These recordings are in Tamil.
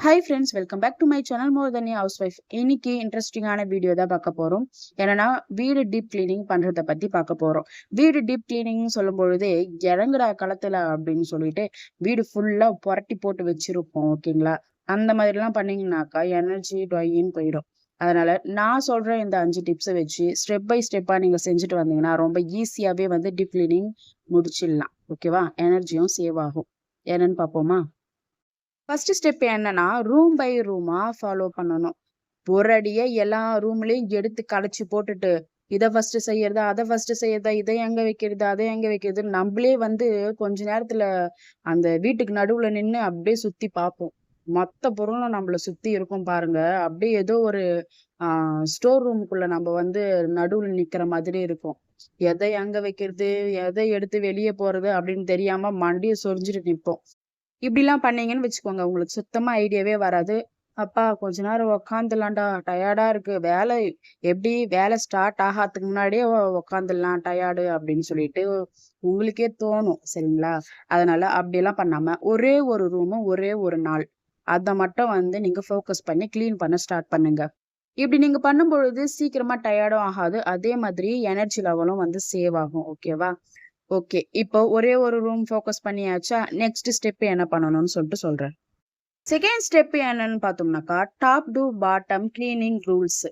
Hi friends, welcome back to my channel more than house wife. இன்னைக்கு இன்ட்ரெஸ்டிங்கான வீடியோ தான் பார்க்க போறோம். என்னன்னா, வீடு டீப் கிளீனிங் பண்றதை பத்தி பார்க்க போறோம். வீடு டீப் கிளீனிங் சொல்லும் பொழுதே இறங்குற களத்துல அப்படின்னு சொல்லிட்டு வீடு ஃபுல்லா புரட்டி போட்டு வச்சிருப்போம். ஓகேங்களா? அந்த மாதிரி எல்லாம் பண்ணீங்கன்னாக்கா எனர்ஜி டொயின்னு போயிடும். அதனால நான் சொல்ற இந்த 5 டிப்ஸை வச்சு ஸ்டெப் பை ஸ்டெப்பா நீங்க செஞ்சுட்டு வந்தீங்கன்னா ரொம்ப ஈஸியாவே வந்து டீப் கிளீனிங் முடிச்சிடலாம். ஓகேவா? எனர்ஜியும் சேவ் ஆகும். என்னன்னு பார்ப்போமா? ஃபர்ஸ்ட் ஸ்டெப் என்னன்னா, ரூம் பை ரூமா ஃபாலோ பண்ணணும். ஒரு அடியா எல்லா ரூம்லயும் எடுத்து கலைச்சு போட்டுட்டு, இத ஃபர்ஸ்ட் செய்யறதா, அத ஃபர்ஸ்ட் செய்யறதா, இதை எங்க வைக்கிறது, அதை எங்க வைக்கிறது, நம்மளே வந்து கொஞ்ச நேரத்துல அந்த வீட்டுக்கு நடுவுல நின்னு அப்படியே சுத்தி பார்ப்போம். மொத்த பொருளும் நம்மள சுத்தி இருக்கும் பாருங்க. அப்படியே ஏதோ ஒரு ஸ்டோர் ரூமுக்குள்ள நம்ம வந்து நடுவுல நிக்கிற மாதிரி இருக்கும். எதை எங்க வைக்கிறது, எதை எடுத்து வெளியே போறது அப்படின்னு தெரியாம மண்டைய சொரிஞ்சுட்டு நிப்போம். இப்படிலாம் பண்ணீங்கன்னு வச்சுக்கோங்க, உங்களுக்கு சுத்தமா ஐடியாவே வராது. அப்பா கொஞ்ச நேரம் உக்காந்துலாம்டா, டயர்டா இருக்கு. வேலை ஸ்டார்ட் ஆகாததுக்கு முன்னாடியே உக்காந்துடலாம் டயர்டு அப்படின்னு சொல்லிட்டு உங்களுக்கே தோணும். சரிங்களா? அதனால அப்படியெல்லாம் பண்ணாம ஒரே ஒரு ரூமு, ஒரே ஒரு நாள் அத மட்டும் வந்து நீங்க ஃபோக்கஸ் பண்ணி கிளீன் பண்ண ஸ்டார்ட் பண்ணுங்க. இப்படி நீங்க பண்ணும்பொழுது சீக்கிரமா டயர்டும் ஆகாது. அதே மாதிரி எனர்ஜி லெவலும் வந்து சேவ் ஆகும். ஓகேவா? ஓகே. இப்போ ஒரே ஒரு ரூம் ஃபோக்கஸ் பண்ணியாச்சா? நெக்ஸ்ட் ஸ்டெப் என்ன பண்ணணும்னு சொல்லிட்டு சொல்றேன். செகண்ட் ஸ்டெப் என்னன்னு பார்த்தோம்னாக்கா, top to bottom cleaning rules.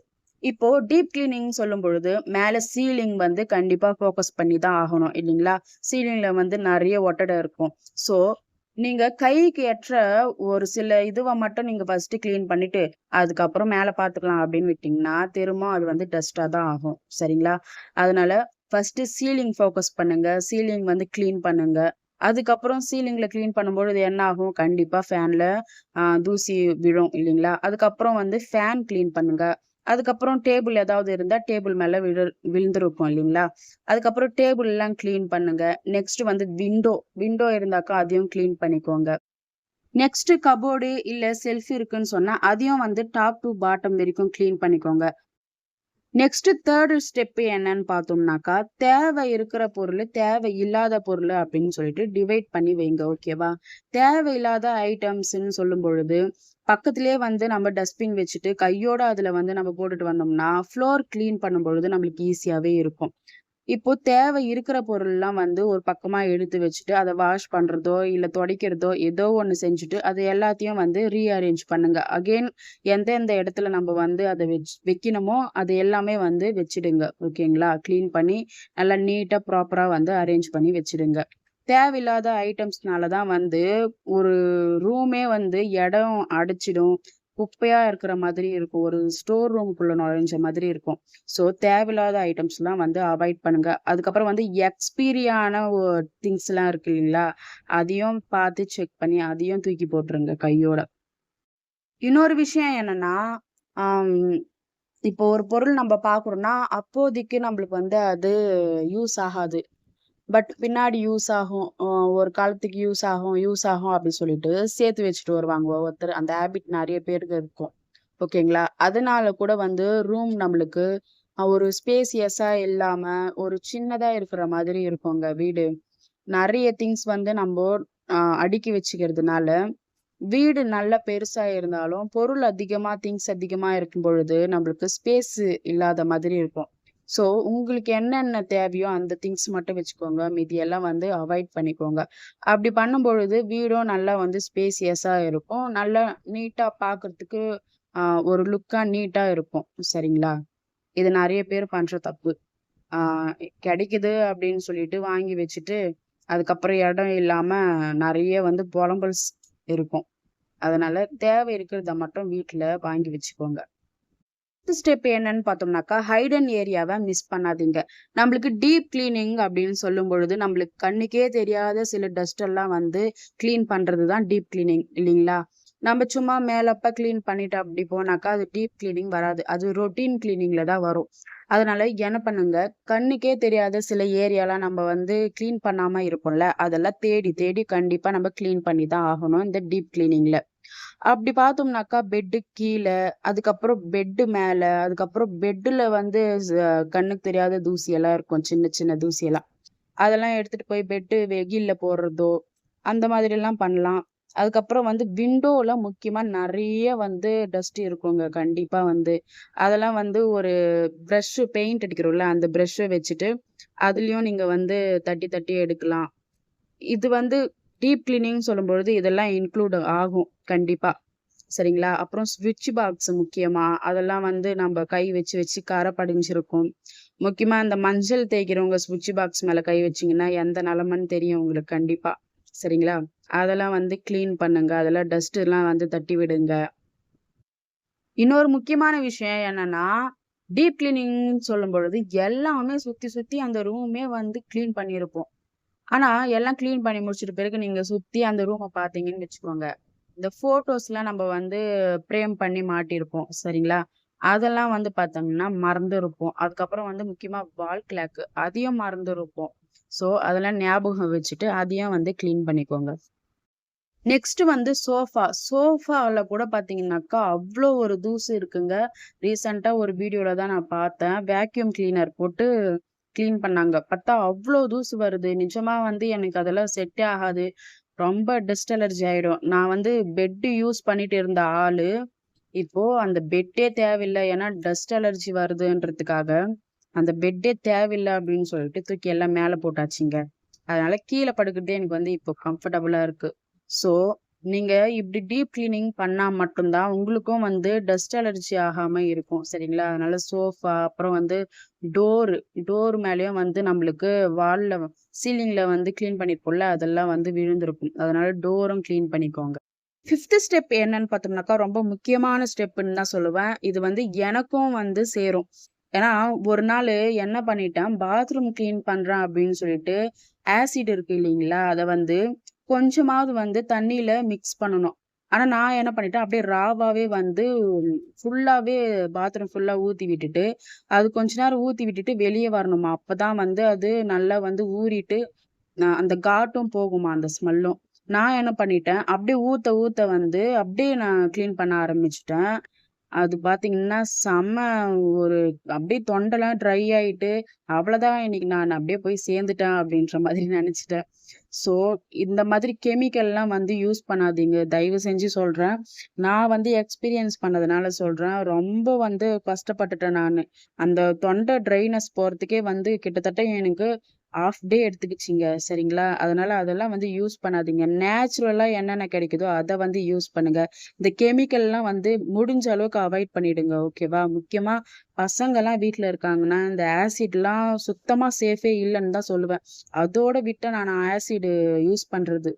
இப்போ டீப் கிளீனிங் சொல்லும் பொழுது, மேல சீலிங் வந்து கண்டிப்பா ஃபோக்கஸ் பண்ணி தான் ஆகணும் இல்லைங்களா? சீலிங்ல வந்து நெறைய ஒட்டடை இருக்கும். ஸோ, நீங்க கைக்கு எட்ற ஒரு சில இதுவ மட்டும் நீங்க ஃபர்ஸ்ட் கிளீன் பண்ணிட்டு, அதுக்கப்புறம் மேல பார்த்துக்கலாம் அப்படின்னு விட்டீங்கன்னா, திரும்ப அது வந்து டஸ்ட்டா தான் ஆகும். சரிங்களா? அதனால ஃபர்ஸ்ட் சீலிங் ஃபோக்கஸ் பண்ணுங்க. சீலிங் வந்து கிளீன் பண்ணுங்க. அதுக்கப்புறம் சீலிங்ல கிளீன் பண்ணும்பொழுது என்ன ஆகும்? கண்டிப்பா ஃபேன்ல தூசி விழும் இல்லைங்களா? அதுக்கப்புறம் வந்து ஃபேன் கிளீன் பண்ணுங்க. அதுக்கப்புறம் டேபிள் ஏதாவது இருந்தா டேபிள் மேல விழுந்திருக்கும் இல்லைங்களா? அதுக்கப்புறம் டேபிள் எல்லாம் கிளீன் பண்ணுங்க. நெக்ஸ்ட் வந்து விண்டோ இருந்தாக்கா அதையும் கிளீன் பண்ணிக்கோங்க. நெக்ஸ்ட் கபோர்டு இல்ல செல்ஃப் இருக்குன்னு சொன்னா அதையும் வந்து டாப் டூ பாட்டம் வரைக்கும் கிளீன் பண்ணிக்கோங்க. நெக்ஸ்ட் தேர்ட் ஸ்டெப் என்னன்னு பார்த்தோம்னாக்கா, தேவை இருக்கிற பொருள், தேவை இல்லாத பொருள் அப்படின்னு சொல்லிட்டு டிவைட் பண்ணி வைங்க. ஓகேவா? தேவையில்லாத ஐட்டம்ஸ்ன்னு சொல்லும் பொழுது, பக்கத்திலேயே வந்து நம்ம டஸ்ட்பின் வச்சுட்டு கையோட அதுல வந்து நம்ம போட்டுட்டு வந்தோம்னா, ஃப்ளோர் கிளீன் பண்ணும்பொழுது நம்மளுக்கு ஈஸியாவே இருக்கும். இப்போ தேவை இருக்கிற பொருள்லாம் வந்து ஒரு பக்கமா எடுத்து வச்சுட்டு, அத வாஷ் பண்றதோ, இல்ல துடைக்கிறதோ ஏதோ ஒண்ணு செஞ்சுட்டு, அது எல்லாத்தையும் வந்து ரீஅரேஞ்ச் பண்ணுங்க. அகைன் எந்தெந்த இடத்துல நம்ம வந்து அத வைக்கணுமோ, அது எல்லாமே வந்து வச்சுடுங்க. ஓகேங்களா? கிளீன் பண்ணி நல்லா நீட்டா, ப்ராப்பரா வந்து அரேஞ்ச் பண்ணி வச்சுடுங்க. தேவையில்லாத ஐட்டம்ஸ்னால தான் வந்து ஒரு ரூமே வந்து இடம் அடைச்சிடும். குப்பையா இருக்கிற மாதிரி இருக்கும். ஒரு ஸ்டோர் ரூம்க்குள்ள நுழைஞ்ச மாதிரி இருக்கும். ஸோ தேவையில்லாத ஐட்டம்ஸ்லாம் வந்து அவாய்ட் பண்ணுங்க. அதுக்கப்புறம் வந்து எக்ஸ்பீரியான திங்ஸ்லாம் இருக்கு இல்லைங்களா? அதையும் பார்த்து செக் பண்ணி அதையும் தூக்கி போட்டுருங்க கையோட. இன்னொரு விஷயம் என்னன்னா, ஆம் இப்போ ஒரு பொருள் நம்ம பார்க்குறோம்னா, அப்போதைக்கு நம்மளுக்கு வந்து அது யூஸ் ஆகாது. பட் பின்னாடி யூஸ் ஆகும். ஒரு காலத்துக்கு யூஸ் ஆகும் அப்படின்னு சொல்லிட்டு சேர்த்து வச்சுட்டு வருவாங்க ஒவ்வொருத்தர். அந்த ஹேபிட் நெறைய பேருக்கு இருக்கும். ஓகேங்களா? அதனால கூட வந்து ரூம் நம்மளுக்கு ஒரு ஸ்பேசியஸா இல்லாம, ஒரு சின்னதா இருக்கிற மாதிரி இருக்குங்க வீடு. நெறைய திங்ஸ் வந்து நம்போ அடுக்கி வச்சுக்கிறதுனால, வீடு நல்ல பெருசா இருந்தாலும், பொருள் அதிகமா, திங்ஸ் அதிகமா இருக்கும் பொழுது, நம்மளுக்கு ஸ்பேஸ் இல்லாத மாதிரி இருக்கும். ஸோ, உங்களுக்கு என்னென்ன தேவையோ அந்த திங்ஸ் மட்டும் வச்சுக்கோங்க. மீதி எல்லாம் வந்து அவாய்ட் பண்ணிக்கோங்க. அப்படி பண்ணும்பொழுது வீடும் நல்லா வந்து ஸ்பேசியஸா இருக்கும். நல்லா நீட்டா பார்க்கறதுக்கு அ ஒரு லுக்கா நீட்டா இருக்கும். சரிங்களா? இது நெறைய பேர் பண்ற தப்பு. ஆ கிடைக்குது அப்படின்னு சொல்லிட்டு வாங்கி வச்சுட்டு, அதுக்கப்புறம் இடம் இல்லாம நெறைய வந்து புலம்பல்ஸ் இருக்கும். அதனால தேவை இருக்கிறத மட்டும் வீட்ல வாங்கி வச்சுக்கோங்க. அடுத்த ஸ்டெப் என்னன்னு பார்த்தோம்னாக்கா, ஹைடன் ஏரியாவ மிஸ் பண்ணாதீங்க. நம்மளுக்கு டீப் கிளீனிங் அப்படின்னு சொல்லும் பொழுது, நம்மளுக்கு கண்ணுக்கே தெரியாத சில டஸ்ட் எல்லாம் வந்து கிளீன் பண்றது தான் டீப் கிளீனிங் இல்லீங்களா? நம்ம சும்மா மேலப்ப கிளீன் பண்ணிட்டு அப்படி போனாக்கா, அது டீப் கிளீனிங் வராது. அது ரொட்டீன் கிளீனிங்ல தான் வரும். அதனால என்ன பண்ணுங்க, கண்ணுக்கே தெரியாத சில ஏரியாலாம் நம்ம வந்து கிளீன் பண்ணாம இருப்போம்ல, அதெல்லாம் தேடி தேடி கண்டிப்பா நம்ம கிளீன் பண்ணி தான் ஆகணும் இந்த டீப் கிளீனிங்ல. அப்படி பார்த்தோம்னாக்கா, பெட்டு கீழ, அதுக்கப்புறம் பெட்டு மேல, அதுக்கப்புறம் பெட்டுல வந்து கண்ணுக்கு தெரியாத தூசியெல்லாம் இருக்கும். சின்ன சின்ன தூசியெல்லாம். அதெல்லாம் எடுத்துட்டு போய் பெட்டு வெயில்ல போடுறதோ, அந்த மாதிரிலாம் பண்ணலாம். அதுக்கப்புறம் வந்து விண்டோல முக்கியமா நிறைய வந்து டஸ்ட் இருக்குங்க. கண்டிப்பா வந்து அதெல்லாம் வந்து ஒரு பிரஷ் பெயிண்ட் அடிக்கிறோம்ல, அந்த பிரஷ்ஷ வச்சுட்டு அதுலயும் நீங்க வந்து தட்டி தட்டி எடுக்கலாம். இது வந்து டீப் கிளீனிங் சொல்லும்பொழுது இதெல்லாம் இன்க்ளூட் ஆகும் கண்டிப்பா. சரிங்களா? அப்புறம் ஸ்விட்ச் பாக்ஸ் முக்கியமா, அதெல்லாம் வந்து நம்ப கை வச்சு வச்சு கரை படிஞ்சிருக்கும். முக்கியமா இந்த மஞ்சள் தேய்க்கிறவங்க ஸ்விட்ச் பாக்ஸ் மேல கை வச்சீங்கன்னா, எந்த நிலைமைன்னு தெரியும் உங்களுக்கு கண்டிப்பா. சரிங்களா? அதெல்லாம் வந்து கிளீன் பண்ணுங்க. அதெல்லாம் டஸ்ட்லாம் வந்து தட்டி விடுங்க. இன்னொரு முக்கியமான விஷயம் என்னன்னா, டீப் கிளீனிங்ன்னு சொல்லும்பொழுது எல்லாமே சுத்தி சுத்தி அந்த ரூமே வந்து கிளீன் பண்ணியிருப்போம். ஆனா, எல்லாம் கிளீன் பண்ணி முடிச்சுட்ட பிறகு நீங்க சுத்தி அந்த ரூம பார்த்தீங்கன்னு வச்சுக்கோங்க. இந்த ஃபோட்டோஸ்லாம் நம்ம வந்து பிரேம் பண்ணி மாட்டியிருப்போம். சரிங்களா? அதெல்லாம் வந்து பார்த்தோம்னா மறந்திருப்போம். அதுக்கப்புறம் வந்து முக்கியமா வால் கிளாக் அதையும் மறந்திருப்போம். ஸோ, அதெல்லாம் ஞாபகம் வச்சுட்டு அதையும் வந்து கிளீன் பண்ணிக்கோங்க. நெக்ஸ்ட் வந்து சோஃபா. சோஃபால கூட பார்த்தீங்கன்னாக்கா, அவ்ளோ ஒரு தூசு இருக்குங்க. ரீசென்ட்டா ஒரு வீடியோல தான் நான் பார்த்தேன். வேக்யூம் கிளீனர் போட்டு கிளீன் பண்ணாங்க. பார்த்தா அவ்ளோ தூசு வருது. நிஜமா வந்து எனக்கு அதெல்லாம் செட்டே ஆகாது. ரொம்ப டஸ்ட் அலர்ஜி ஆயிடும். நான் வந்து பெட் யூஸ் பண்ணிட்டு இருந்த ஆளு, இப்போ அந்த பெட்டே தேவையில்ல. ஏன்னா டஸ்ட் அலர்ஜி வருதுன்றதுக்காக, அந்த பெட்டே தேவையில்ல அப்படின்னு சொல்லிட்டு தூக்கி எல்லாம் மேல போட்டாச்சுங்க. அதனால கீழ படுக்கிறதே எனக்கு வந்து இப்போ கம்ஃபர்டபுளா இருக்கு. ஸோ, நீங்க இப்படி டீப் கிளீனிங் பண்ணா மட்டும் தான் உங்களுக்கும் வந்து டஸ்ட் அலர்ஜி ஆகாம இருக்கும். சரிங்களா? அதனால சோஃபா, அப்புறம் வந்து டோர் டோர் மேலயும் வந்து நம்மளுக்கு வால்ல சீலிங்ல வந்து கிளீன் பண்ணியிருப்போம்ல, அதெல்லாம் வந்து விழுந்திருக்கும். அதனால டோரும் கிளீன் பண்ணிக்கோங்க. 5த் ஸ்டெப் என்னன்னு பார்த்தோம்னாக்கா, ரொம்ப முக்கியமான ஸ்டெப்புன்னு தான் சொல்லுவேன். இது வந்து எனக்கும் வந்து சேரும். ஏன்னா, ஒரு நாளு என்ன பண்ணிட்டேன், பாத்ரூம் கிளீன் பண்றேன் அப்படின்னு சொல்லிட்டு, ஆசிட் இருக்கு இல்லைங்களா? அத வந்து கொஞ்சமாவது வந்து தண்ணீல மிக்ஸ் பண்ணணும். ஆனா, நான் என்ன பண்ணிட்டேன், அப்படியே ராவாவே வந்து ஃபுல்லாவே பாத்ரூம் ஃபுல்லா ஊத்தி விட்டுட்டு, அது கொஞ்ச நேரம் ஊத்தி விட்டுட்டு வெளிய வரணுமா. அப்பதான் வந்து அது நல்லா வந்து ஊறிட்டு அந்த காட்டும் போகுமா அந்த ஸ்மெல்லும். நான் என்ன பண்ணிட்டேன், அப்படியே ஊத்த ஊத்த வந்து அப்படியே நான் கிளீன் பண்ண ஆரம்பிச்சுட்டேன். அது பார்த்தீங்கன்னா, செம்ம ஒரு அப்படியே தொண்டெல்லாம் ட்ரை ஆயிட்டு, அவ்வளோதான் இன்னைக்கு நான் அப்படியே போய் சேர்ந்துட்டேன் அப்படின்ற மாதிரி நெனச்சுட்டேன். ஸோ, இந்த மாதிரி கெமிக்கல்லாம் வந்து யூஸ் பண்ணாதீங்க. தயவு செஞ்சு சொல்றேன். நான் வந்து எக்ஸ்பீரியன்ஸ் பண்ணதுனால சொல்றேன். ரொம்ப வந்து கஷ்டப்பட்டுட்டேன் நானு. அந்த தொண்டை ட்ரைனஸ் போறதுக்கே வந்து கிட்டத்தட்ட எனக்கு 1/2 டே எடுத்துக்கிச்சுங்க. சரிங்களா? அதனால அதெல்லாம் வந்து யூஸ் பண்ணாதீங்க. நேச்சுரலா என்னென்ன கிடைக்குதோ அத வந்து யூஸ் பண்ணுங்க. இந்த கெமிக்கல்லாம் வந்து முடிஞ்ச அளவுக்கு அவாய்ட் பண்ணிடுங்க. ஓகேவா? முக்கியமா பசங்கலாம் வீட்ல இருக்காங்கன்னா, இந்த ஆசிட்லாம் சுத்தமா சேஃபே இல்லன்னு தான் சொல்லுவேன். அதோட விட்டு நான் ஆசிட் யூஸ் பண்றது.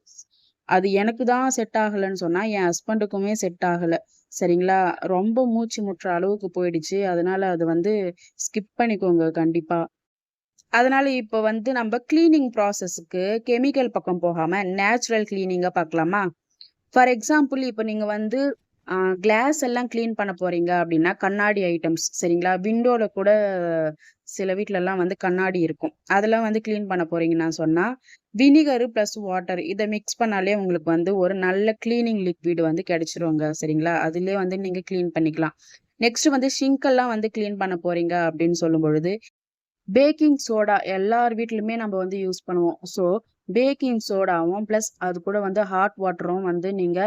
அது எனக்கு தான் செட் ஆகலன்னு சொன்னா, என் ஹஸ்பண்டுக்குமே செட் ஆகல. சரிங்களா? ரொம்ப மூச்சு முட்டுற அளவுக்கு போயிடுச்சு. அதனால அது வந்து ஸ்கிப் பண்ணிக்கோங்க கண்டிப்பா. அதனால இப்ப வந்து நம்ப கிளீனிங் ப்ராசஸ்க்கு கெமிக்கல் பக்கம் போகாம, நேச்சுரல் கிளீனிங்கா பார்க்கலாமா? ஃபார் எக்ஸாம்பிள் இப்ப நீங்க வந்து கிளாஸ் எல்லாம் கிளீன் பண்ண போறீங்க அப்படின்னா, கண்ணாடி ஐட்டம்ஸ் சரிங்களா? விண்டோல கூட சில வீட்லலாம் வந்து கண்ணாடி இருக்கும். அதெல்லாம் வந்து கிளீன் பண்ண போறீங்கன்னா சொன்னா, வினிகர் பிளஸ் வாட்டர் இத மிக்ஸ் பண்ணாலே உங்களுக்கு வந்து ஒரு நல்ல கிளீனிங் லிக்விட் வந்து கிடைச்சிருங்க. சரிங்களா? அதிலயே வந்து நீங்க கிளீன் பண்ணிக்கலாம். நெக்ஸ்ட் வந்து சிங்க் எல்லாம் வந்து கிளீன் பண்ண போறீங்க அப்படின்னு சொல்லும்பொழுது, பேக்கிங் சோடா எல்லார் வீட்லயுமே நம்ம வந்து யூஸ் பண்ணுவோம். ஸோ, பேக்கிங் சோடாவும் பிளஸ் அது கூட வந்து ஹாட் வாட்டரும் வந்து நீங்க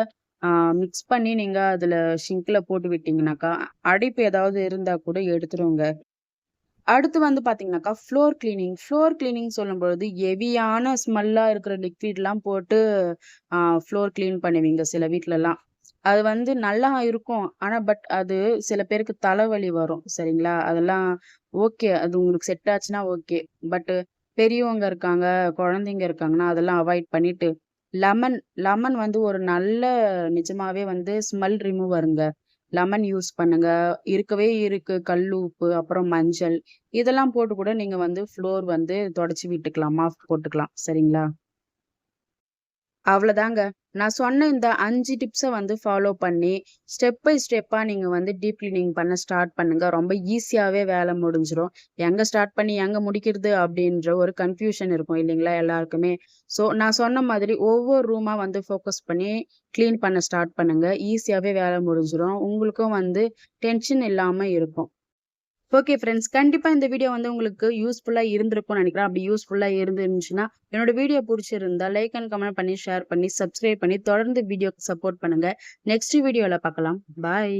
ஆ மிக்ஸ் பண்ணி நீங்க அதுல சிங்க்ல போட்டு விட்டீங்கன்னாக்கா, அடைப்பு ஏதாவது இருந்தா கூட எடுத்துருங்க. அடுத்து வந்து பார்த்தீங்கன்னாக்கா, ஃப்ளோர் கிளீனிங். ஃப்ளோர் கிளீனிங் சொல்லும்பொழுது ஹெவியான ஸ்மெல்லா இருக்கிற லிக்விட்லாம் போட்டு ஃப்ளோர் கிளீன் பண்ணுவீங்க சில வீட்லலாம். அது வந்து நல்லா இருக்கும். ஆனா, பட் அது சில பேருக்கு தலைவலி வரும். சரிங்களா? அதெல்லாம் ஓகே. அது உங்களுக்கு செட் ஆச்சுன்னா ஓகே. பட் பெரியவங்க இருக்காங்க, குழந்தைங்க இருக்காங்கன்னா, அதெல்லாம் அவாய்ட் பண்ணிட்டு, லெமன் லெமன் வந்து ஒரு நல்ல நிஜமாவே வந்து ஸ்மெல் ரிமூவருங்க. லெமன் யூஸ் பண்ணுங்க. இருக்கவே இருக்கு கல் உப்பு, அப்புறம் மஞ்சள் இதெல்லாம் போட்டு கூட நீங்க வந்து ஃப்ளோர் வந்து தொடச்சு விட்டுக்கலாம். மாப் போட்டுக்கலாம். சரிங்களா? அவ்வளதாங்க. நான் சொன்ன இந்த 5 டிப்ஸ வந்து ஃபாலோ பண்ணி, ஸ்டெப் பை ஸ்டெப்பா நீங்க வந்து டீப் கிளீனிங் பண்ண ஸ்டார்ட் பண்ணுங்க. ரொம்ப ஈஸியாவே வேல முடிஞ்சிரும். எங்க ஸ்டார்ட் பண்ணி எங்க முடிக்கிறது அப்டின்ற ஒரு கன்ஃப்யூஷன் இருக்கும் இல்லைங்களா எல்லாருக்குமே. ஸோ நான் சொன்ன மாதிரி ஒவ்வொரு ரூமா வந்து ஃபோக்கஸ் பண்ணி கிளீன் பண்ண ஸ்டார்ட் பண்ணுங்க. ஈஸியாவே வேல முடிஞ்சிரும். உங்களுக்கும் வந்து டென்ஷன் இல்லாம இருக்கும். ஓகே ஃப்ரெண்ட்ஸ், கண்டிப்பா இந்த வீடியோ வந்து உங்களுக்கு யூஸ்ஃபுல்லா இருந்திருக்கும்னு நினைக்கிறேன். அப்படி யூஸ்ஃபுல்லா இருந்துச்சுன்னா என்னோட வீடியோ பிடிச்சிருந்தா லைக் அண்ட் கமெண்ட் பண்ணி, ஷேர் பண்ணி, சப்ஸ்கிரைப் பண்ணி தொடர்ந்து வீடியோக்கு சப்போர்ட் பண்ணுங்க. நெக்ஸ்ட் வீடியோல பார்க்கலாம். பாய்.